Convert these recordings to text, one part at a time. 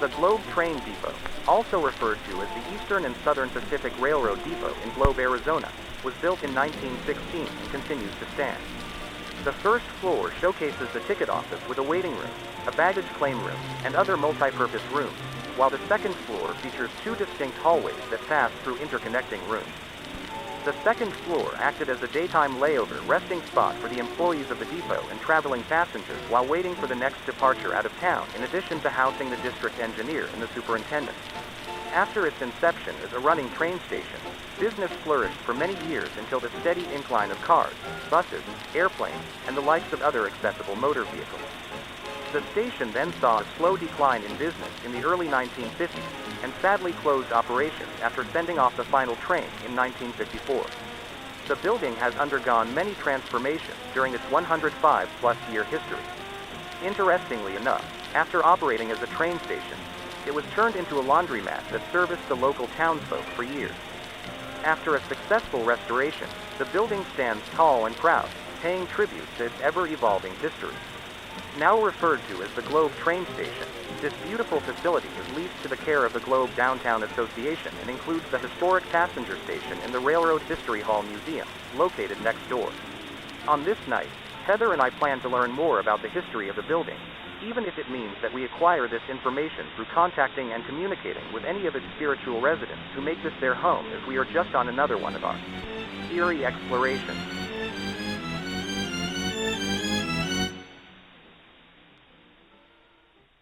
The Globe Train Depot, also referred to as the Eastern and Southern Pacific Railroad Depot in Globe, Arizona, was built in 1916 and continues to stand. The first floor showcases the ticket office with a waiting room, a baggage claim room, and other multi-purpose rooms, while the second floor features two distinct hallways that pass through interconnecting rooms. The second floor acted as a daytime layover resting spot for the employees of the depot and traveling passengers while waiting for the next departure out of town, in addition to housing the district engineer and the superintendent. After its inception as a running train station, business flourished for many years until the steady incline of cars, buses, airplanes, and the likes of other accessible motor vehicles. The station then saw a slow decline in business in the early 1950s and sadly closed operations after sending off the final train in 1954. The building has undergone many transformations during its 105-plus year history. Interestingly enough, after operating as a train station, it was turned into a laundromat that serviced the local townsfolk for years. After a successful restoration, the building stands tall and proud, paying tribute to its ever-evolving history. Now referred to as the Globe Train Station, this beautiful facility is leased to the care of the Globe Downtown Association and includes the historic passenger station in the Railroad History Hall Museum, located next door. On this night, Heather and I plan to learn more about the history of the building, even if it means that we acquire this information through contacting and communicating with any of its spiritual residents who make this their home, as we are just on another one of our Eerie explorations.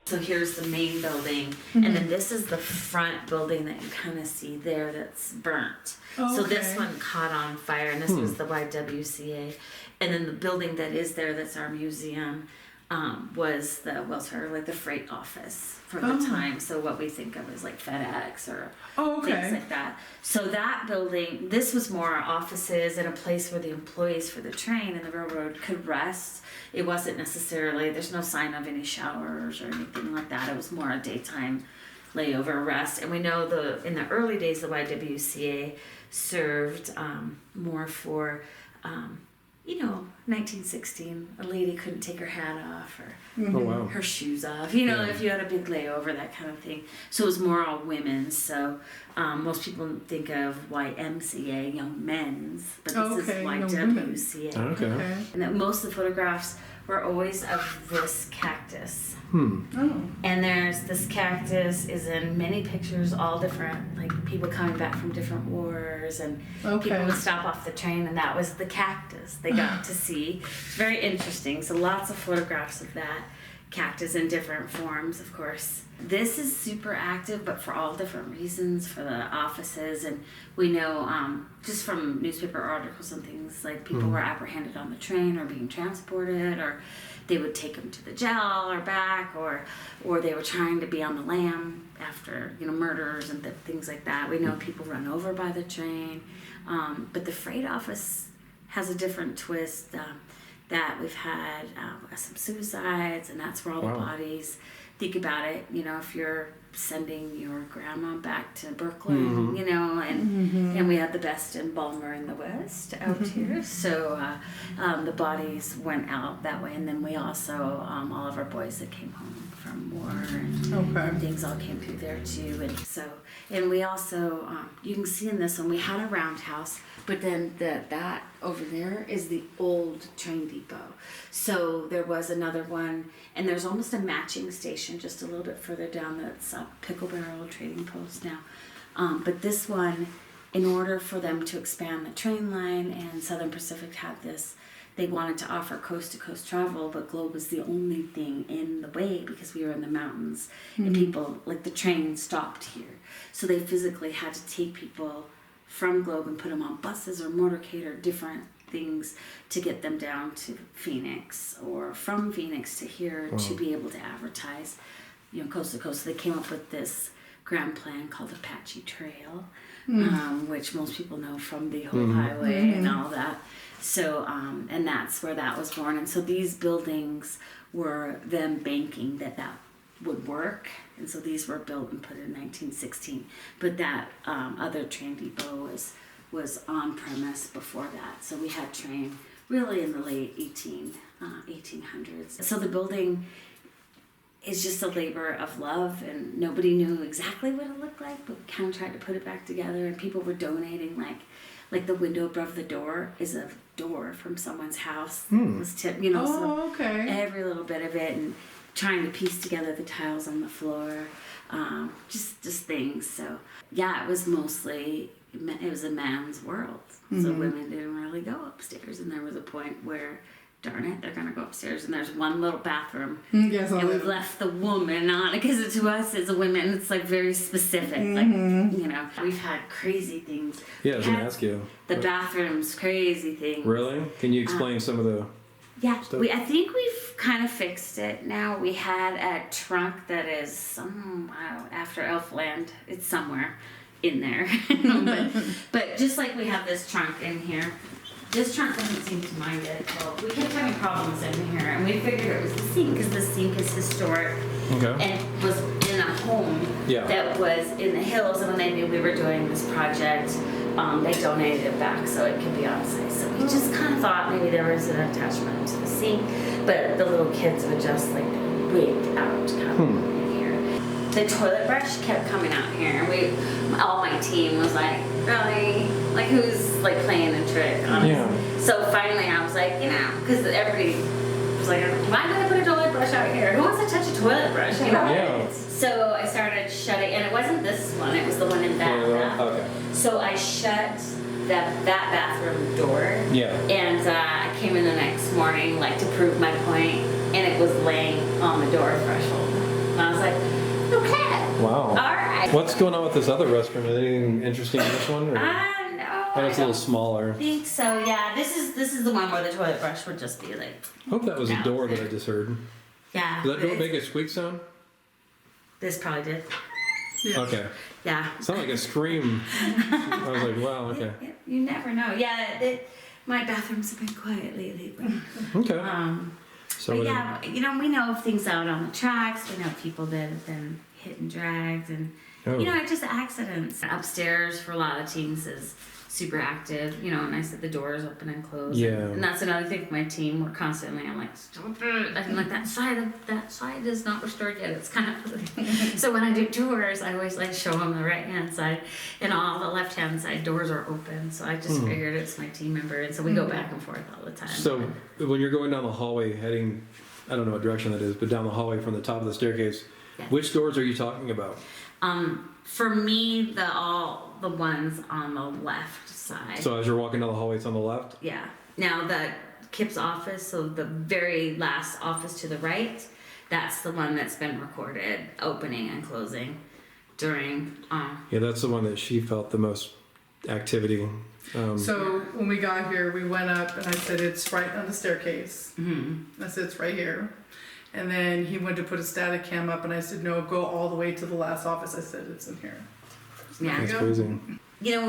So here's the main building, and then this is the front building that you kind of see there that's burnt. Oh, so okay. this one caught on fire, and this was the YWCA. And then the building that is there, that's our museum, was the freight office for the time. So what we think of as like FedEx or things like that. So that building, this was more offices and a place where the employees for the train and the railroad could rest. It wasn't necessarily, there's no sign of any showers or anything like that. It was more a daytime layover rest. And we know in the early days, the YWCA served more for 1916, a lady couldn't take her hat off or her shoes off, if you had a big layover, that kind of thing. So it was more all women's. So most people think of YMCA, Young Men's, but this is YWCA. Okay. And that most of the photographs were always of this cactus. Oh. And there's this cactus is in many pictures, all different, like people coming back from different wars, and people would stop off the train, and that was the cactus they got to see. It's very interesting. So lots of photographs of that cactus in different forms, of course. This is super active, but for all different reasons for the offices. And we know just from newspaper articles and things, like people were apprehended on the train or being transported, or they would take them to the jail or back, or they were trying to be on the lam after murders and things like that. We know people run over by the train, but the freight office has a different twist. That we've had some suicides, and that's where all the bodies. Think about it, if you're sending your grandma back to Brooklyn, and we had the best in Balmer in the West out here. So the bodies went out that way, and then we also, all of our boys that came home from war and things all came through there too. And we also, you can see in this one, we had a roundhouse, but then that over there is the old train depot. So there was another one, and there's almost a matching station just a little bit further down that's a Pickle Barrel trading post now. But this one, in order for them to expand the train line, and Southern Pacific had this, they wanted to offer coast-to-coast travel, but Globe was the only thing in the way because we were in the mountains, and people, like the train stopped here. So they physically had to take people from Globe and put them on buses or motorcade or different things to get them down to Phoenix, or from Phoenix to here to be able to advertise, coast to coast. So they came up with this grand plan called Apache Trail, which most people know from the whole highway and all that. So, and that's where that was born. And so these buildings were them banking that would work. And so these were built and put in 1916. But that other train depot was on premise before that. So we had train really in the late 1800s. So the building it's just a labor of love, and nobody knew exactly what it looked like, but we kind of tried to put it back together, and people were donating, like the window above the door is a door from someone's house. It was tipped, you know, so every little bit of it, and trying to piece together the tiles on the floor, just things. So yeah, it was mostly, it was a man's world. So women didn't really go upstairs, and there was a point where, darn it, they're gonna go upstairs, and there's one little bathroom, and we've left the woman on it, because to us as a women, it's like very specific. Like, you know, we've had crazy things. Yeah, I was gonna ask you. The bathrooms, crazy things. Really? Can you explain some of the stuff? I think we've kind of fixed it now. We had a trunk that is after Elfland. It's somewhere in there. but just like we have this trunk in here, this trunk doesn't seem to mind it. Well, we kept having problems in here, and we figured it was the sink, because the sink is historic and was in a home that was in the hills. And when they knew we were doing this project, they donated it back so it could be on site. So we just kind of thought maybe there was an attachment to the sink, but the little kids would just like wigged out in here. The toilet brush kept coming out here, and all my team was like, really? Like, who's like playing a trick on us? So finally I was like, you know, because everybody was like, am I going to put a toilet brush out here? Who wants to touch a toilet brush? You know? So I started shutting, and it wasn't this one, it was the one in that. So I shut that bathroom door. And I came in the next morning, like, to prove my point, and it was laying on the door threshold. And I was like, okay. Wow. All right. What's going on with this other restaurant? Is anything interesting in this one? Or? No. And it's a little smaller. I think so. Yeah. This is the one where the toilet brush would just be like. I hope that was a door that I just heard. Yeah. Did that door make a squeak sound? This probably did. Yeah. Okay. Yeah. It sounded like a scream. I was like, wow. Okay. You never know. Yeah. My bathrooms have been quiet lately. Okay. So yeah, you know, we know of things out on the tracks. We know people that have been hit and dragged, and you know, just accidents. Upstairs for a lot of teams is super active, you know, and I said the doors open and close. Yeah. And that's another thing with my team. We're constantly, I'm like, stop it. I'm like, that side is not restored yet. It's kind of, so when I do tours, I always like show them the right hand side, and all the left hand side doors are open. So I just figured it's my team member. And so we go back and forth all the time. So when you're going down the hallway heading, I don't know what direction that is, but down the hallway from the top of the staircase, which doors are you talking about? For me, all the ones on the left side. So as you're walking down the hallway, it's on the left? Yeah. Now the Kip's office, so the very last office to the right, that's the one that's been recorded opening and closing during. Yeah, that's the one that she felt the most activity. So when we got here, we went up, and I said, it's right on the staircase. I said, it's right here. And then he went to put a static cam up, and I said, no, go all the way to the last office. I said, it's in here. Yeah. That's crazy. You know,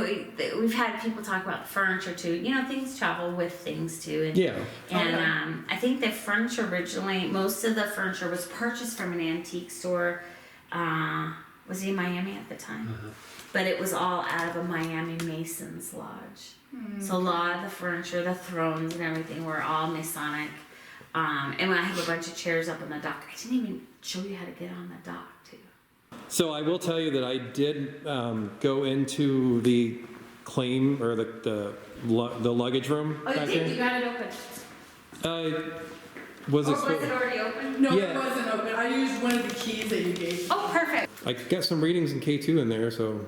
we've had people talk about furniture too. You know, things travel with things too. And, yeah. And I think the furniture originally, most of the furniture was purchased from an antique store. Was he in Miami at the time? But it was all out of a Miami Masons lodge. So a lot of the furniture, the thrones and everything were all Masonic. And when I have a bunch of chairs up on the dock, I didn't even show you how to get on the dock too. So I will tell you that I did go into the claim or the luggage room. Oh, you did? You got it open? Was it already open? No, it wasn't open. I used one of the keys that you gave. Oh, perfect. I got some readings in K2 in there, so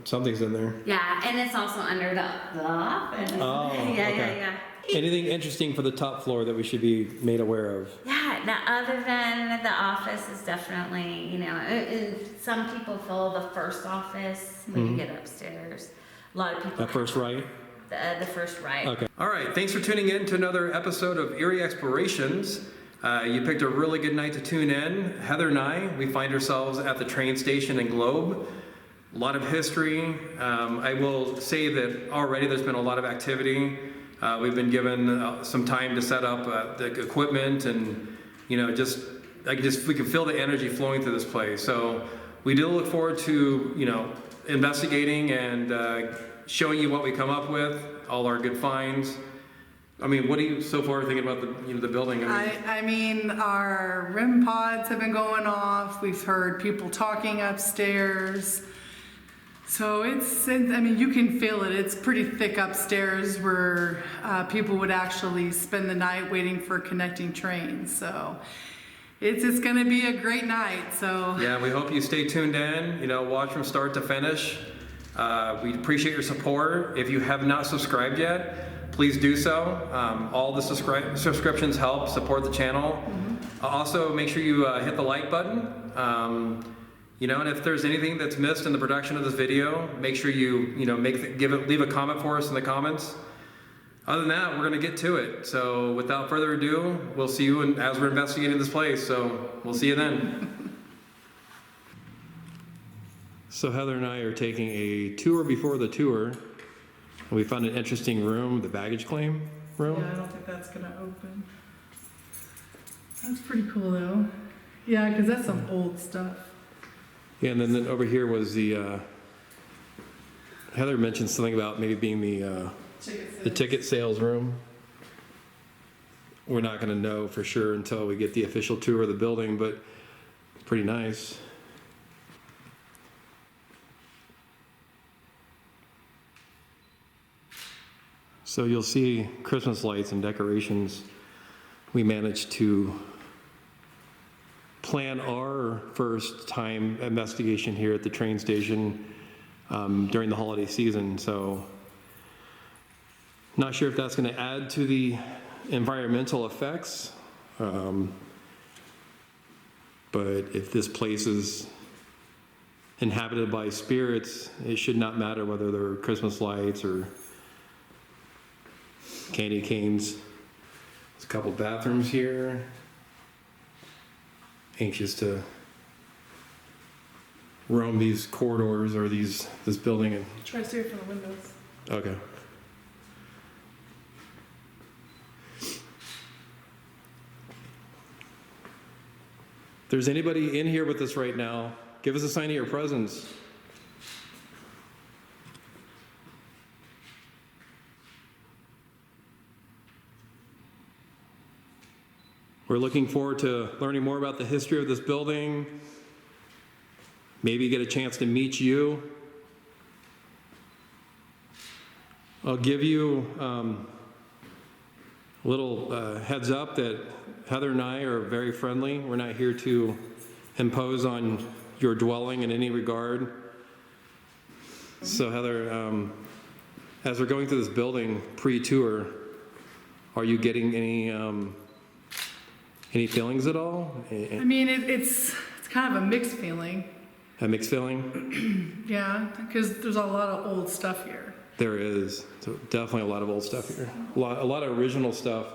something's in there. Yeah, and it's also under the office. Oh, yeah. Anything interesting for the top floor that we should be made aware of? Yeah, now other than the office is definitely, you know, some people fill the first office when you get upstairs. A lot of people. That first right? The first right. Okay. All right, thanks for tuning in to another episode of Eerie Explorations. You picked a really good night to tune in. Heather and I, we find ourselves at the train station in Globe. A lot of history. I will say that already there's been a lot of activity. We've been given some time to set up the equipment, and you know, we can feel the energy flowing through this place. So we do look forward to, you know, investigating and showing you what we come up with, all our good finds. I mean, what are you so far thinking about the building? I mean, our REM pods have been going off. We've heard people talking upstairs. So I mean, you can feel it. It's pretty thick upstairs where people would actually spend the night waiting for connecting trains. So it's going to be a great night. So yeah, we hope you stay tuned in. Watch from start to finish. We appreciate your support. If you have not subscribed yet, please do so. All the subscriptions help support the channel. Mm-hmm. Also, make sure you hit the like button. And if there's anything that's missed in the production of this video, make sure you leave a comment for us in the comments. Other than that, we're going to get to it. So without further ado, we'll see you as we're investigating this place. So we'll see you then. So Heather and I are taking a tour before the tour. We found an interesting room, the baggage claim room. yeah, I don't think that's going to open. That's pretty cool though. Yeah, because that's some old stuff. Yeah, and then over here was the, Heather mentioned something about maybe being the ticket sales room. We're not going to know for sure until we get the official tour of the building, but pretty nice. So you'll see Christmas lights and decorations. We managed to plan our first time investigation here at the train station during the holiday season. So not sure if that's going to add to the environmental effects. But if this place is inhabited by spirits, it should not matter whether they're Christmas lights or candy canes. There's a couple bathrooms here. Anxious to roam these corridors or this building. And Try to see it from the windows. okay. If there's anybody in here with us right now, give us a sign of your presence. We're looking forward to learning more about the history of this building, maybe get a chance to meet you. I'll give you a little heads up that Heather and I are very friendly. We're not here to impose on your dwelling in any regard. So Heather, as we're going through this building pre-tour, are you getting any feelings at all? I mean, it's kind of a mixed feeling. A mixed feeling? Yeah, because there's a lot of old stuff here. There is. So definitely a lot of old stuff here. A lot of original stuff.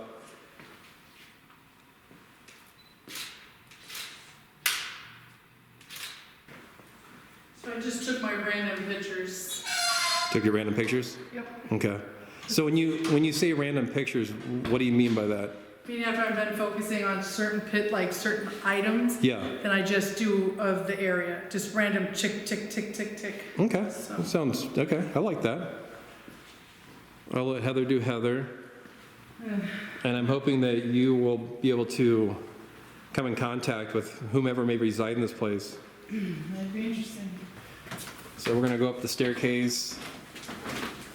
So I just took my random pictures. Took your random pictures? Yep. Okay. So when you say random pictures, what do you mean by that? I mean, after I've been focusing on certain items, Yeah. then I just do of the area, just random tick, tick, tick, tick, tick. Okay. So. That sounds okay. I like that. I'll let Heather do Heather. And I'm hoping that you will be able to come in contact with whomever may reside in this place. That'd be interesting. So we're going to go up the staircase,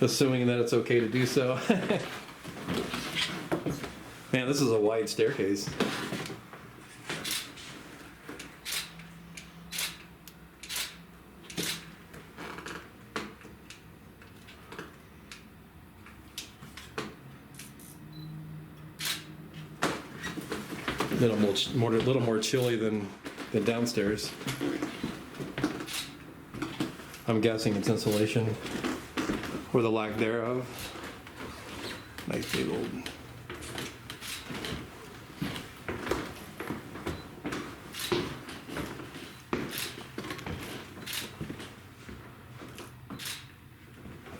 assuming that it's okay to do so. Man, this is a wide staircase. A little more chilly than downstairs. I'm guessing it's insulation, or the lack thereof. Nice big old.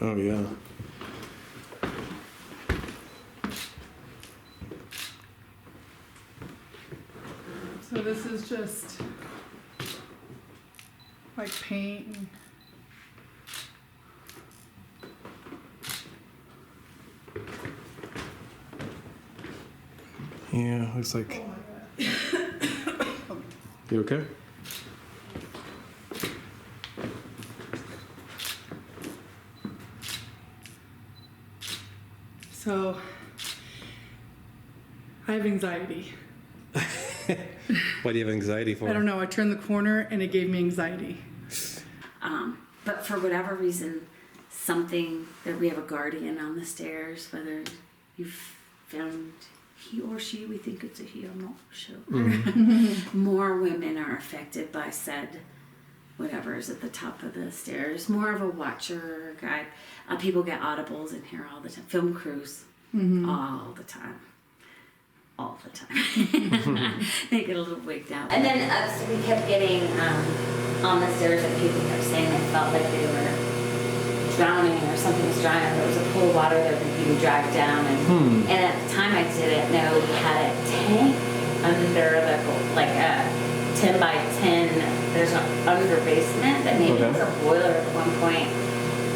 Oh yeah. So this is just like paint. Yeah, looks like. You okay? So, I have anxiety. What do you have anxiety for? I don't know. I turned the corner and it gave me anxiety. But for whatever reason, something that we have a guardian on the stairs, whether you've found he or she, we think it's a he, I'm not sure. Mm-hmm. More women are affected by said whatever is at the top of the stairs. More of a watcher or guide. People get audibles in here all the time. Film crews, all the time. All the time. They get a little wigged out. And then so we kept getting on the stairs that people kept saying they felt like they were drowning or something was drowning. There was a pool of water that was being dragged down. And at the time I didn't know we had a tank under like a 10 by 10. There's an under basement that maybe was a boiler at one point.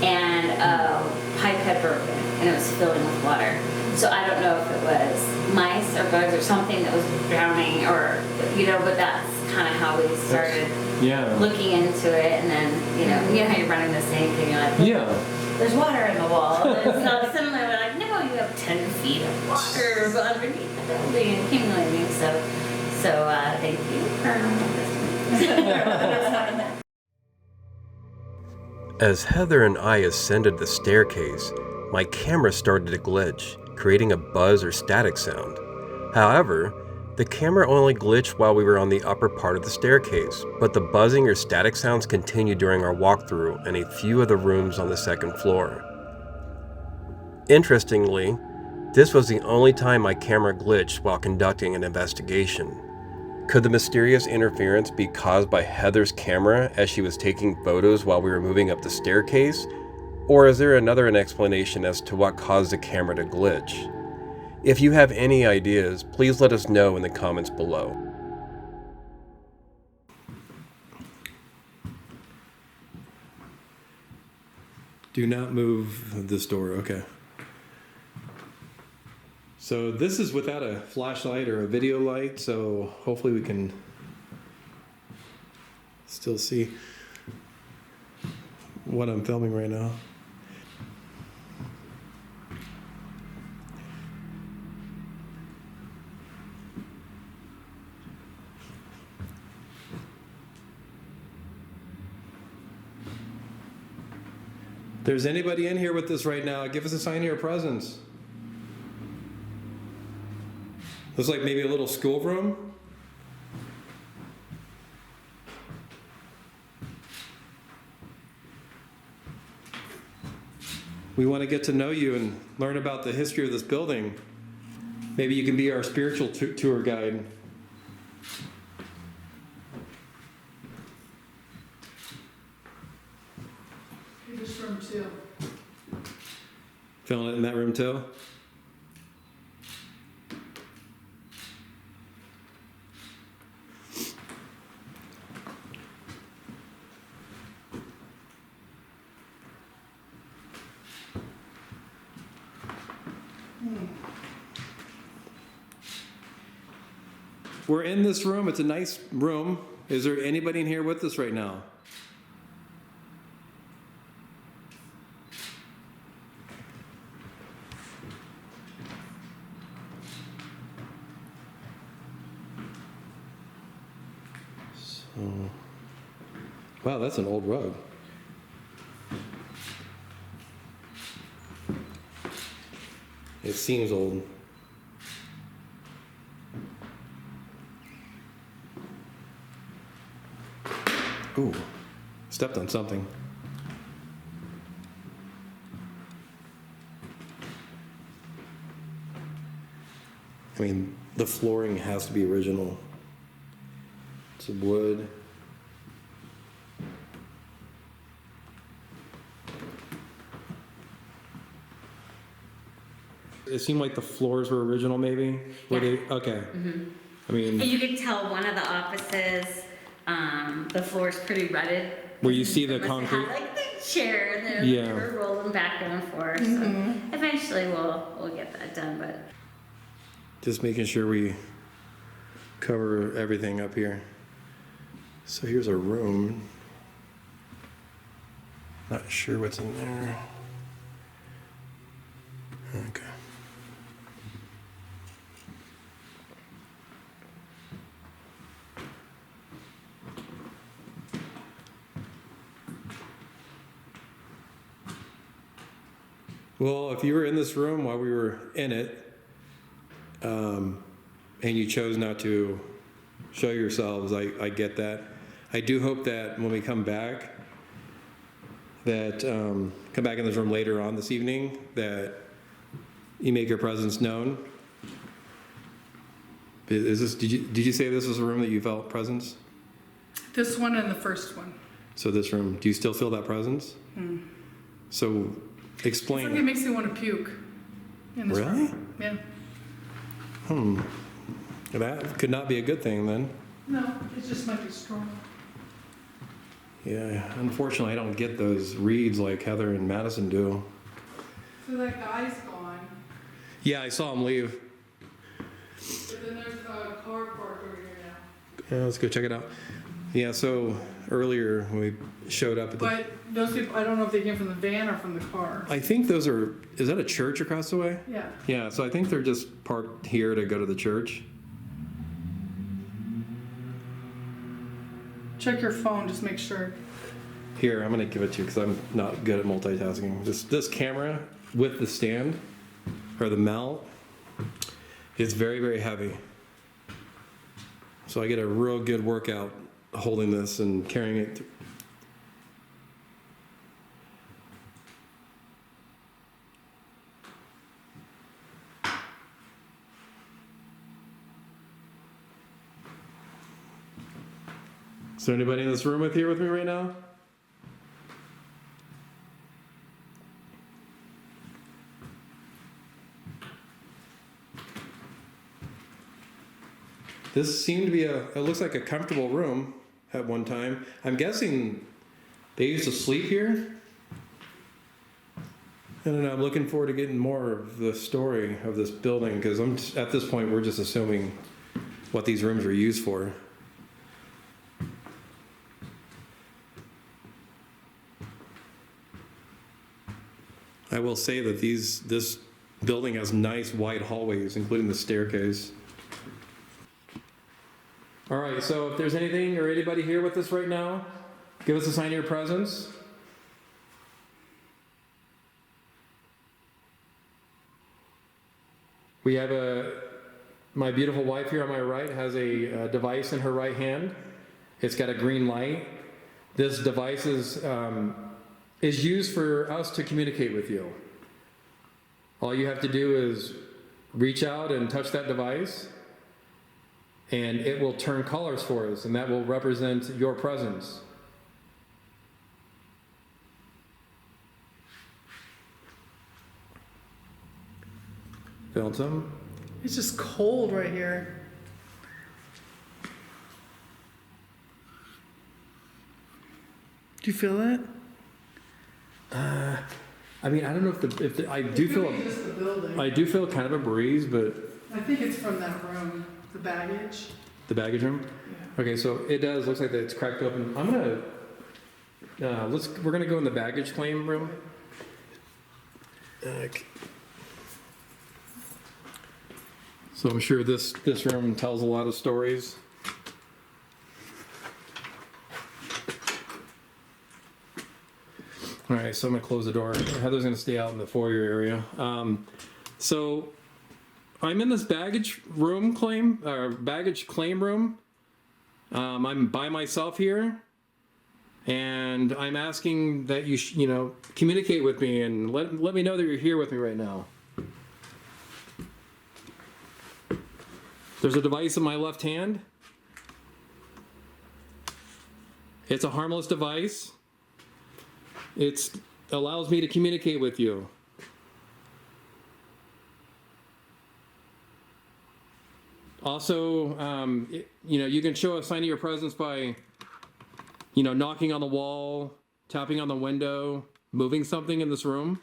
And a pipe had broken and it was filling with water. So I don't know if it was mice or bugs or something that was drowning or, but that's kind of how we started looking into it. And then, you know how you're running the sink and you're like, there's water in the wall. And so suddenly we're like, no, you have 10 feet of water underneath the building and accumulating. So thank you for understanding. As Heather and I ascended the staircase, my camera started to glitch, creating a buzz or static sound. However, the camera only glitched while we were on the upper part of the staircase, but the buzzing or static sounds continued during our walkthrough in a few of the rooms on the second floor. Interestingly, this was the only time my camera glitched while conducting an investigation. Could the mysterious interference be caused by Heather's camera as she was taking photos while we were moving up the staircase? Or is there an explanation as to what caused the camera to glitch? If you have any ideas, please let us know in the comments below. Do not move this door, okay. So this is without a flashlight or a video light, so hopefully we can still see what I'm filming right now. If there's anybody in here with us right now, give us a sign of your presence. Looks like maybe a little schoolroom. We want to get to know you and learn about the history of this building. Maybe you can be our spiritual tour guide. This room too. Feeling it in that room too? We're in this room. It's a nice room. Is there anybody in here with us right now? Wow, that's an old rug. It seems old. Ooh, stepped on something. I mean, the flooring has to be original. It's wood. It seemed like the floors were original, maybe? Yeah. Okay. Mm-hmm. I mean... And you can tell one of the offices, the floor is pretty rutted. Where you see the concrete? Had, like, the chair, they were rolling back and forth. So eventually we'll get that done, but... Just making sure we cover everything up here. So here's a room. Not sure what's in there. Okay. Well, if you were in this room while we were in it, and you chose not to show yourselves, I get that. I do hope that when we come back, that come back in this room later on this evening, that you make your presence known. Is this? Did you say this was a room that you felt presence? This one and the first one. So this room, do you still feel that presence? So explain. It's like it makes me want to puke. In this Really? room. Yeah. That could not be a good thing then. No, it just might be strong. Yeah, unfortunately I don't get those reads like Heather and Madison do. So that guy's gone. Yeah, I saw him leave. But then there's a car parked over here now. Yeah, let's go check it out. Yeah, so earlier when we showed up at the... But those people, I don't know if they came from the van or from the car. I think those are... Is that a church across the way? Yeah. Yeah, so I think they're just parked here to go to the church. Check your phone, just make sure. Here, I'm going to give it to you because I'm not good at multitasking. This camera with the stand, or the mount, is very, very heavy. So I get a real good workout holding this and carrying it. Is there anybody in this room with me right now? This seemed to be it looks like a comfortable room at one time. I'm guessing they used to sleep here. And I'm looking forward to getting more of the story of this building because at this point we're just assuming what these rooms are used for. I will say that this building has nice wide hallways, including the staircase. All right, so if there's anything or anybody here with us right now, give us a sign of your presence. We have my beautiful wife here on my right has a device in her right hand. It's got a green light. This device is used for us to communicate with you. All you have to do is reach out and touch that device, and it will turn colors for us, and that will represent your presence. Felt some? It's just cold right here. Do you feel that? I mean, I don't know if I do feel Just the building. I do feel kind of a breeze, but I think it's from that room, the baggage. the baggage room. Yeah. Okay, so it does looks like that it's cracked open. I'm gonna we're gonna go in the baggage claim room. So I'm sure this room tells a lot of stories. All right, so I'm gonna close the door. Heather's gonna stay out in the foyer area. So I'm in this baggage claim room. I'm by myself here, and I'm asking that you communicate with me and let me know that you're here with me right now. There's a device in my left hand. It's a harmless device. It allows me to communicate with you. Also, you can show a sign of your presence by, knocking on the wall, tapping on the window, moving something in this room.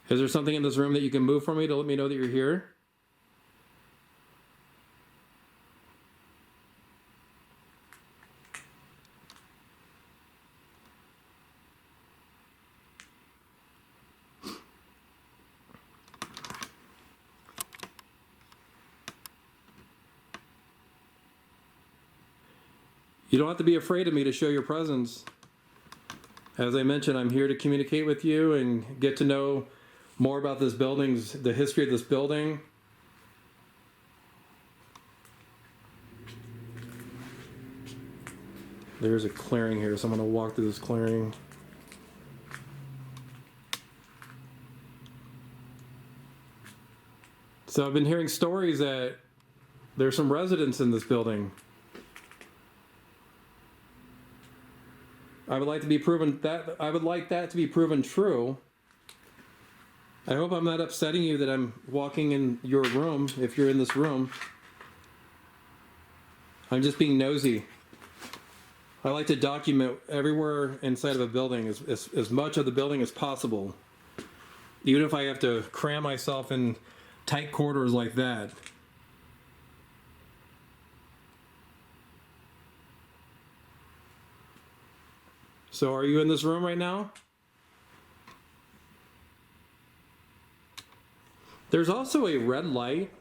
Is there something in this room that you can move for me to let me know that you're here? You don't have to be afraid of me to show your presence. As I mentioned, I'm here to communicate with you and get to know more about this building's, the history of this building. There's a clearing here, so I'm going to walk through this clearing. So I've been hearing stories that there's some residents in this building. I would like that to be proven true. I hope I'm not upsetting you that I'm walking in your room, if you're in this room. I'm just being nosy. I like to document everywhere inside of a building, as much of the building as possible. Even if I have to cram myself in tight quarters like that. So are you in this room right now? There's also a red light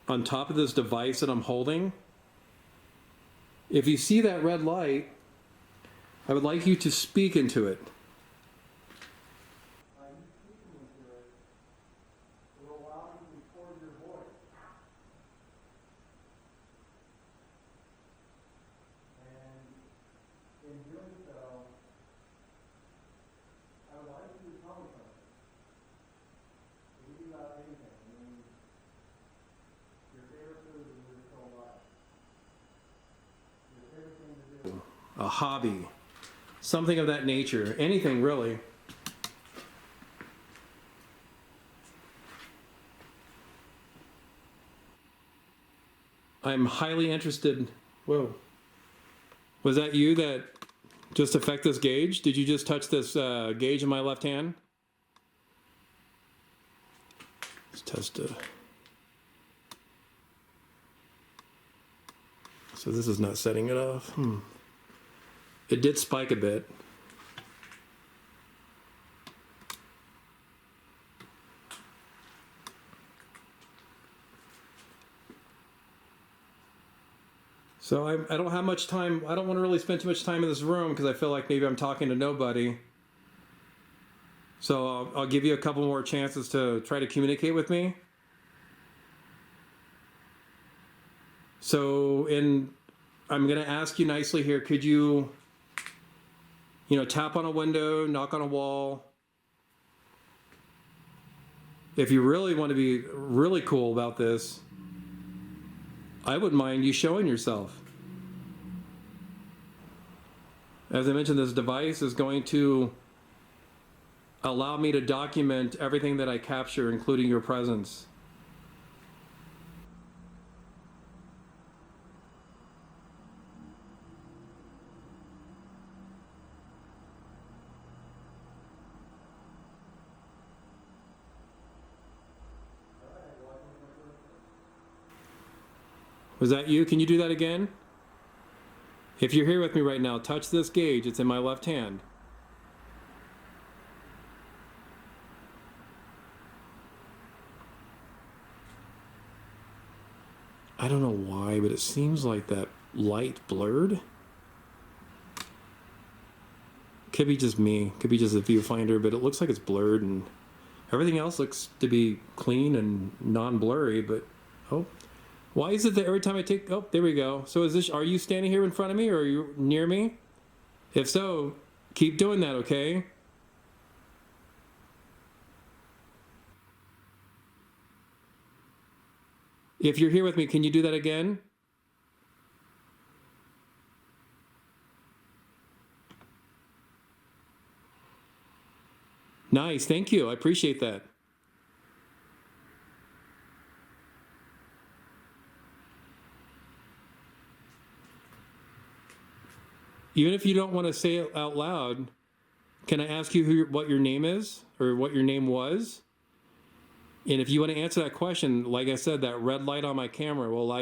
on top of this device that I'm holding. If you see that red light, I would like you to speak into it. A hobby, something of that nature, anything really. I'm highly interested. Whoa. Was that you that just affect this gauge? Did you just touch this gauge in my left hand? Let's test it. So this is not setting it off. It did spike a bit. So I don't have much time. I don't want to really spend too much time in this room because I feel like maybe I'm talking to nobody. So I'll give you a couple more chances to try to communicate with me. So I'm going to ask you nicely here, could you tap on a window, knock on a wall. If you really want to be really cool about this, I wouldn't mind you showing yourself. As I mentioned, this device is going to allow me to document everything that I capture, including your presence. Was that you? Can you do that again? If you're here with me right now, touch this gauge. It's in my left hand. I don't know why, but it seems like that light blurred. Could be just me. Could be just a viewfinder, but it looks like it's blurred, and everything else looks to be clean and non-blurry, but oh. Why is it that every time I take, oh, there we go. So are you standing here in front of me or are you near me? If so, keep doing that, okay? If you're here with me, can you do that again? Nice, thank you. I appreciate that. Even if you don't want to say it out loud, can I ask you what your name is or what your name was? And if you want to answer that question, like I said, that red light on my camera will allow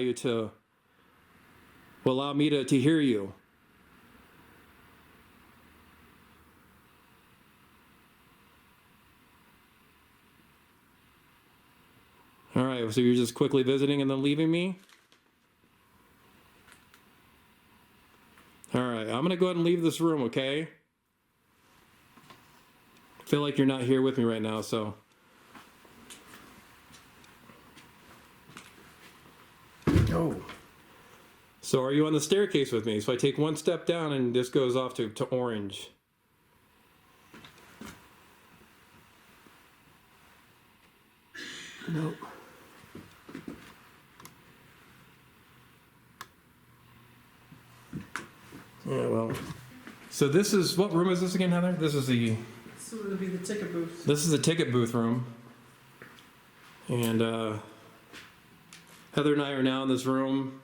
me to hear you. All right, so you're just quickly visiting and then leaving me? going to go ahead and leave this room, okay? I feel like you're not here with me right now, so. Oh. So are you on the staircase with me? So I take one step down and this goes off to orange. Nope. Yeah, well. So this is, what room is this again, Heather? This is the... So it'll be the ticket booth. This is the ticket booth room. And Heather and I are now in this room.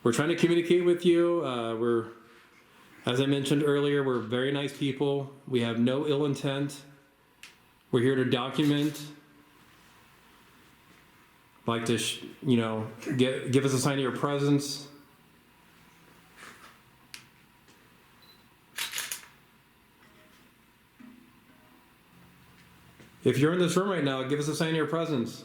We're trying to communicate with you. As I mentioned earlier, we're very nice people. We have no ill intent. We're here to document. Like to, give us a sign of your presence. If you're in this room right now, give us a sign of your presence.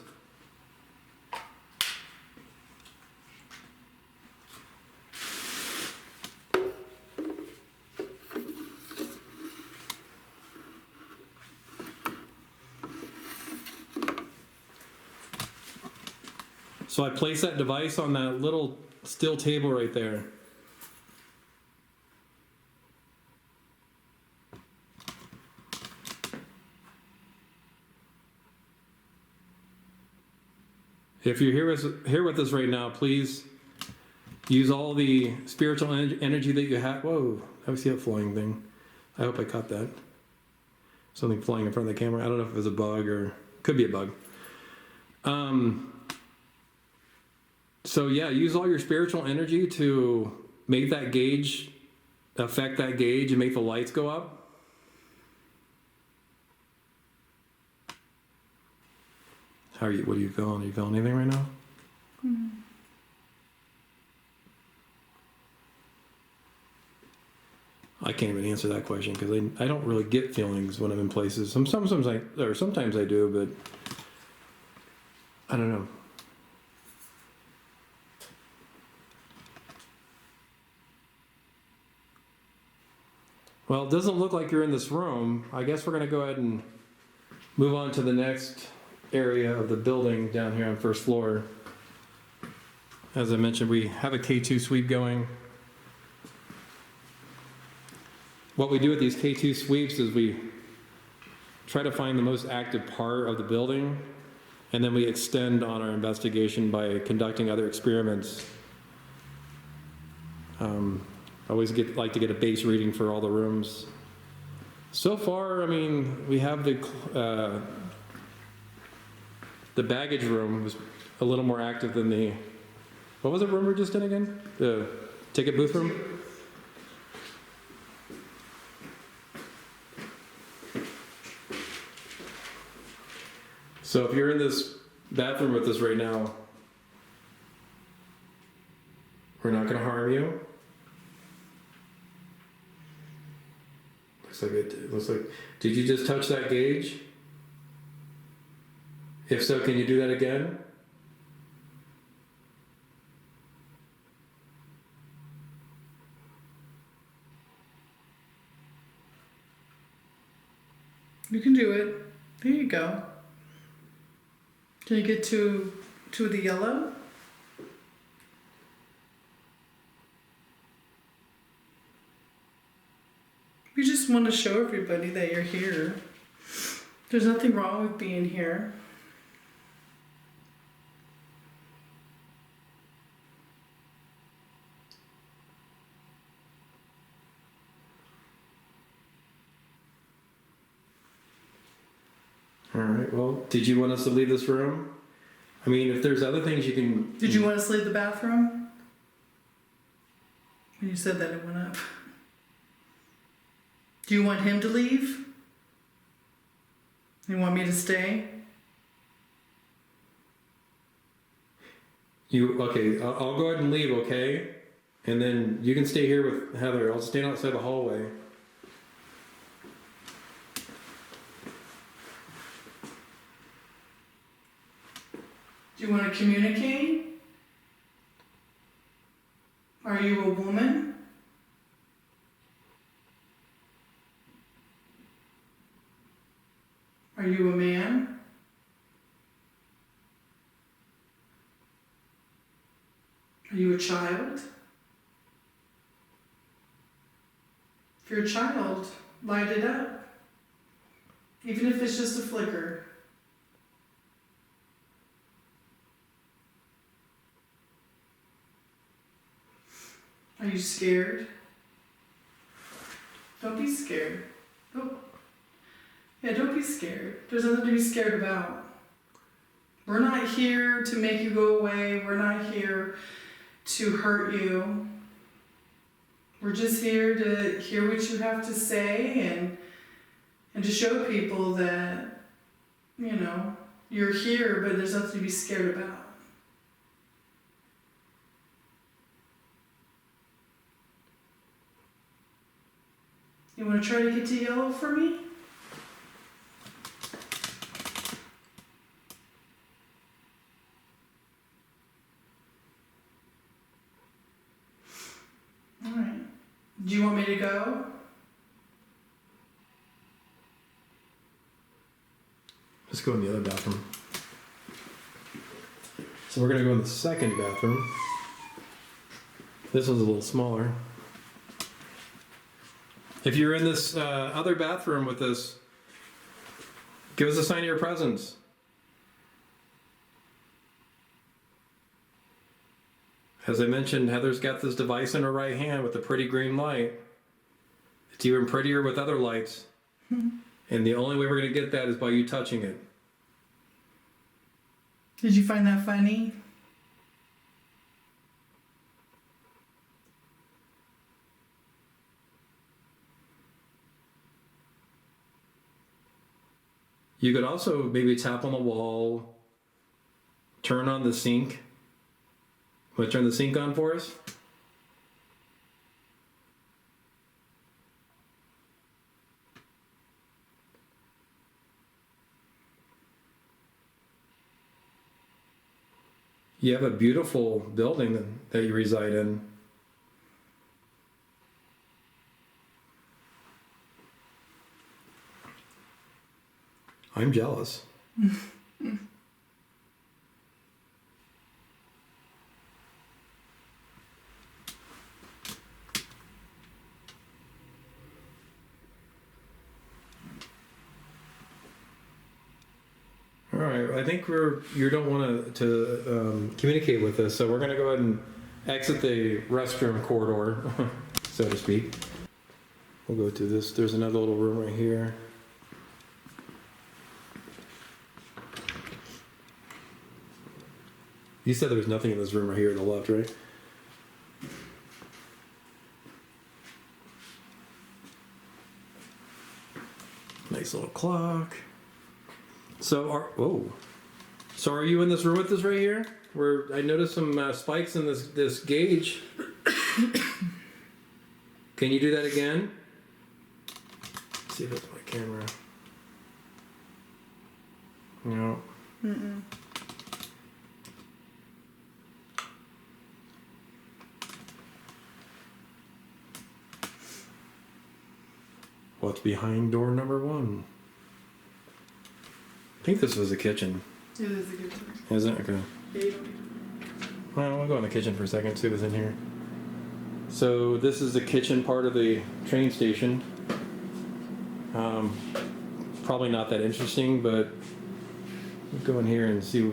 So I place that device on that little steel table right there. If you're here with us right now, please use all the spiritual energy that you have. Whoa, I see that flying thing. I hope I caught that. Something flying in front of the camera. I don't know if it was a bug or could be a bug. So yeah, use all your spiritual energy to make that gauge, affect that gauge and make the lights go up. What are you feeling? Are you feeling anything right now? Mm-hmm. I can't even answer that question because I don't really get feelings when I'm in places. Sometimes I do, but I don't know. Well, it doesn't look like you're in this room. I guess we're going to go ahead and move on to the next area of the building down here on first floor. As I mentioned, we have a K2 sweep going. What we do with these K2 sweeps is we try to find the most active part of the building, and then we extend on our investigation by conducting other experiments. I always like to get a base reading for all the rooms. So far, I mean, we have the baggage room was a little more active than the, what was the room we were just in again? The ticket booth room? So if you're in this bathroom with us right now, we're not going to harm you. Looks like, did you just touch that gauge? If so, can you do that again? You can do it. There you go. Can you get to the yellow? You just want to show everybody that you're here. There's nothing wrong with being here. All right, well, did you want us to leave this room? I mean, if there's other things you can... Did you want us to leave the bathroom? When you said that, it went up. Do you want him to leave? You want me to stay? Okay, I'll go ahead and leave, okay? And then you can stay here with Heather. I'll stand outside the hallway. Do you want to communicate? Are you a woman? Are you a child? If you're a child, light it up. Even if it's just a flicker. Are you scared? Don't be scared. Oh. Yeah, don't be scared. There's nothing to be scared about. We're not here to make you go away. We're not here to hurt you. We're just here to hear what you have to say and to show people that, you know, you're here, but there's nothing to be scared about. You want to try to get to yellow for me? All right. Do you want me to go? Let's go in the other bathroom. So we're going to go in the second bathroom. This one's a little smaller. If you're in this other bathroom with us, give us a sign of your presence. As I mentioned, Heather's got this device in her right hand with a pretty green light. It's even prettier with other lights. And the only way we're going to get that is by you touching it. Did you find that funny? You could also maybe tap on the wall, turn on the sink. Want to turn the sink on for us? You have a beautiful building that you reside in. I'm jealous. All right, I think you don't want to communicate with us, so we're going to go ahead and exit the restroom corridor, so to speak. We'll go to this. There's another little room right here. You said there was nothing in this room right here on the left, right? Nice little clock. So are you in this room with us right here? Where I noticed some spikes in this gauge. Can you do that again? Let's see if it's my camera. No. Mm-mm. What's behind door number 1? I think this was a kitchen. It is a kitchen. Is it? Okay. Yeah. Well, we'll go in the kitchen for a second, see what's in here. So this is the kitchen part of the train station. Probably not that interesting, but we'll go in here and see.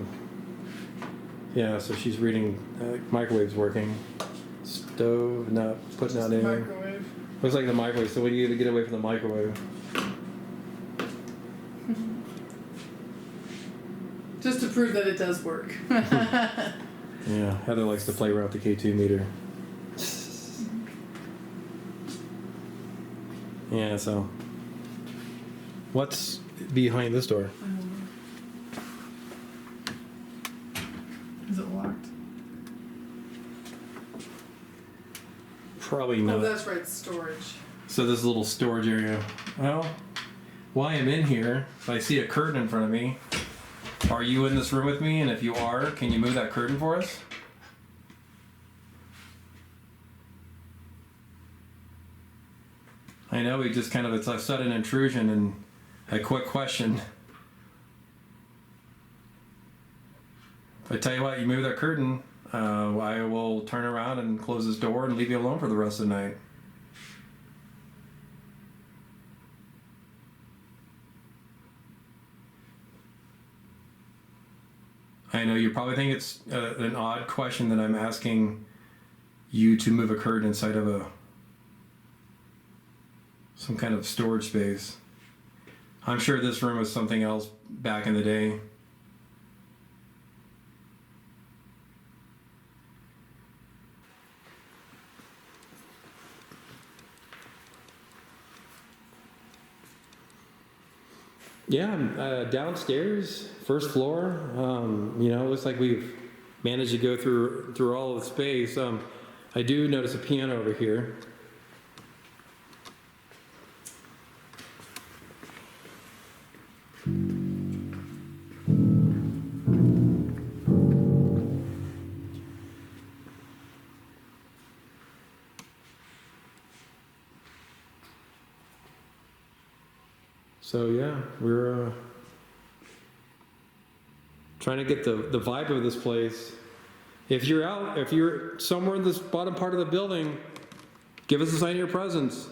Yeah, so she's reading microwave's working. Stove, not putting out air. Microwave. Looks like the microwave, so we need to get away from the microwave. Just to prove that it does work. Yeah, Heather likes to play around with the K2 meter. Yeah, so what's behind this door? Is it locked? Probably not. Oh, that's right, storage. So this little storage area. Well, while I'm in here, if I see a curtain in front of me, are you in this room with me? And if you are, can you move that curtain for us? I know it's a sudden intrusion and a quick question. If I tell you what, you move that curtain, I will turn around and close this door and leave you alone for the rest of the night. I know you probably think it's an odd question that I'm asking you to move a curtain inside of some kind of storage space. I'm sure this room was something else back in the day. Yeah, downstairs, first floor. It looks like we've managed to go through all of the space. I do notice a piano over here. So yeah, we're trying to get the vibe of this place. If you're somewhere in this bottom part of the building, give us a sign of your presence.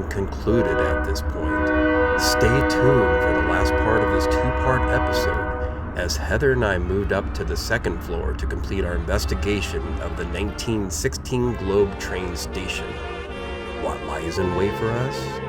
Concluded at this point. Stay tuned for the last part of this two-part episode as Heather and I moved up to the second floor to complete our investigation of the 1916 Globe train station. What lies in wait for us?